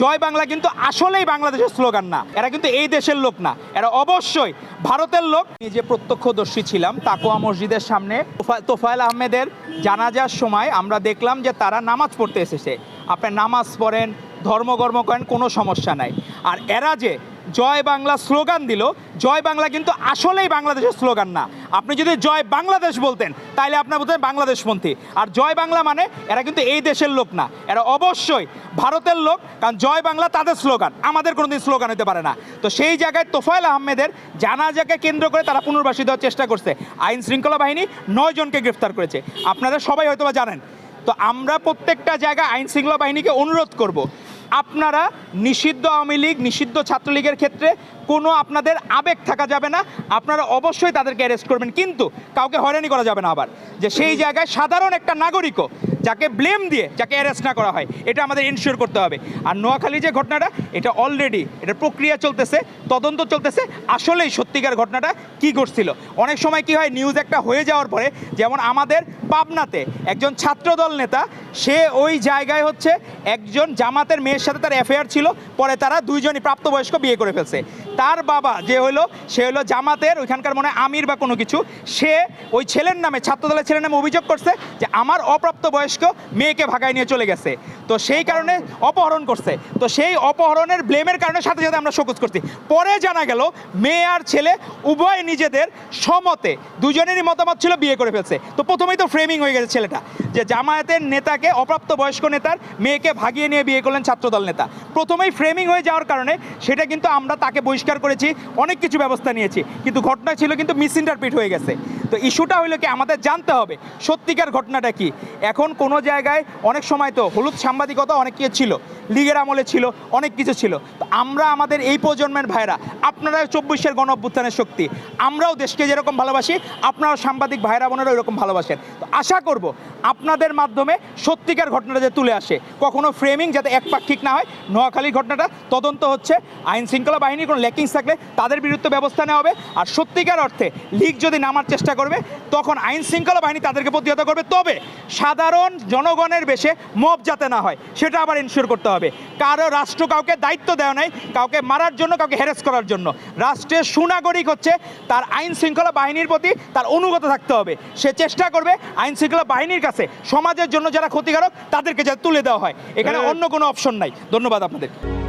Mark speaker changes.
Speaker 1: জয় বাংলা কিন্তু আসলেই বাংলাদেশের স্লোগান না, এরা কিন্তু এই দেশের লোক না, এরা অবশ্যই ভারতের লোক। নিজে প্রত্যক্ষদর্শী ছিলাম তাকওয়া মসজিদের সামনে তোফায়েল আহমেদের জানাজার সময় আমরা দেখলাম যে তারা নামাজ পড়তে এসেছে। আপনি নামাজ পড়েন, ধর্মকর্ম করেন, কোনো সমস্যা নাই। আর এরা যে জয় বাংলা স্লোগান দিল, জয় বাংলা কিন্তু আসলেই বাংলাদেশের স্লোগান না। আপনি যদি জয় বাংলাদেশ বলতেন তাহলে আপনার বলতেন বাংলাদেশপন্থী। আর জয় বাংলা মানে এরা কিন্তু এই দেশের লোক না, এরা অবশ্যই ভারতের লোক, কারণ জয় বাংলা তাদের স্লোগান, আমাদের কোনোদিন স্লোগান হতে পারে না। তো সেই জায়গায় তোফায়েল আহমেদের জানাজাকে কেন্দ্র করে তারা পুনর্বাসী দেওয়ার চেষ্টা করছে। আইন শৃঙ্খলা বাহিনী 9 জনকে গ্রেফতার করেছে, আপনারা সবাই হয়তো বা জানেন। তো আমরা প্রত্যেকটা জায়গায় আইন শৃঙ্খলা বাহিনীকে অনুরোধ করব, আপনারা নিষিদ্ধ আওয়ামী লীগ, নিষিদ্ধ ছাত্রলীগের ক্ষেত্রে কোনো আপনাদের আবেগ থাকা যাবে না, আপনারা অবশ্যই তাদেরকে অ্যারেস্ট করবেন, কিন্তু কাউকে হয়রানি করা যাবে না। আবার যে সেই জায়গায় সাধারণ একটা নাগরিকও যাকে ব্লেম দিয়ে যাকে অ্যারেস্ট না করা হয়, এটা আমাদের ইনশিওর করতে হবে। আর নোয়াখালী যে ঘটনাটা, এটা অলরেডি এটা প্রক্রিয়া চলতেছে, তদন্ত চলতেছে, আসলেই সত্যিকার ঘটনাটা কি ঘটছিল। অনেক সময় কি হয়, নিউজ একটা হয়ে যাওয়ার পরে, যেমন আমাদের পাবনাতে একজন ছাত্রদল নেতা, সে ওই জায়গায় হচ্ছে একজন জামাতের মেয়ের সাথে তার অ্যাফেয়ার ছিল, পরে তারা দুইজনই প্রাপ্তবয়স্ক বিয়ে করে ফেলছে। তার বাবা যে হলো, সে হলো জামাতের ওইখানকার মনে হয় আমির বা কোনো কিছু, সে ওই ছেলের নামে, ছাত্রদলের ছেলের নামে অভিযোগ করছে যে আমার অপ্রাপ্তবয়স্ক মেয়েকে ভাগায় নিয়ে চলে গেছে, তো সেই কারণে অপহরণ করছে। তো সেই অপহরণের ব্লেমের কারণে সাথে সাথে আমরা শোকজ করছি। পরে জানা গেল মেয়ে আর ছেলে উভয় নিজেদের সমতে, দুজনেরই মতামত ছিল, বিয়ে করে ফেলছে। তো প্রথমেই তো ফ্রেমিং হয়ে গেছে ছেলেটা, যে জামায়াতের নেতাকে, অপ্রাপ্তবয়স্ক নেতার মেয়েকে ভাগিয়ে নিয়ে বিয়ে করলেন ছাত্রদল নেতা। প্রথমেই ফ্রেমিং হয়ে যাওয়ার কারণে সেটা কিন্তু আমরা তাকে বহিষ্কার করেছি, অনেক কিছু ব্যবস্থা নিয়েছি, কিন্তু ঘটনা ছিল কিন্তু মিসইন্টারপ্রিট হয়ে গেছে। তো ইস্যুটা হইলো কি, আমাদের জানতে হবে সত্যিকার ঘটনাটা কি। এখন কোনো জায়গায় অনেক সময় তো হলুদ সাংবাদিকতা অনেক কিছু ছিল, লীগের আমলে ছিল, অনেক কিছু ছিল। তো আমরা আমাদের এই প্রজন্মের ভাইরা, আপনারা 24-এর গণ অভ্যুত্থানের শক্তি, আমরাও দেশকে যেরকম ভালোবাসি, আপনারাও সাংবাদিক ভাইরা বোনেরা ওইরকম ভালোবাসেন। তো আশা করব আপনাদের মাধ্যমে সত্যিকার ঘটনাটা যে তুলে আসে, কখনো ফ্রেমিং যাতে একপাক্ষিক না হয়। নোয়াখালীর ঘটনাটা তদন্ত হচ্ছে, আইন শৃঙ্খলা বাহিনীর কোনো ল্যাকিংস থাকলে তাদের বিরুদ্ধে ব্যবস্থা নেওয়া হবে। আর সত্যিকার অর্থে লীগ যদি নামার চেষ্টা করবে, তখন আইন শৃঙ্খলা বাহিনী তাদেরকে প্রতিহত করবে। তবে সাধারণ জনগণের বেশে মব যাতে না হয়, সেটা আবার ইনশিওর করতে হবে। কারো রাষ্ট্র কাউকে দায়িত্ব দেওয়া নাই কাউকে মারার জন্য, কাউকে হ্যারাস করার জন্য। রাষ্ট্রের সুনাগরিক হচ্ছে তার আইন শৃঙ্খলা বাহিনীর প্রতি তার অনুগত থাকতে হবে। সে চেষ্টা করবে আইন শৃঙ্খলা বাহিনীর কাছে সমাজের জন্য যারা ক্ষতিকারক তাদেরকে যাতে তুলে দেওয়া হয়, এখানে অন্য কোনো অপশন নাই। ধন্যবাদ আপনাদের।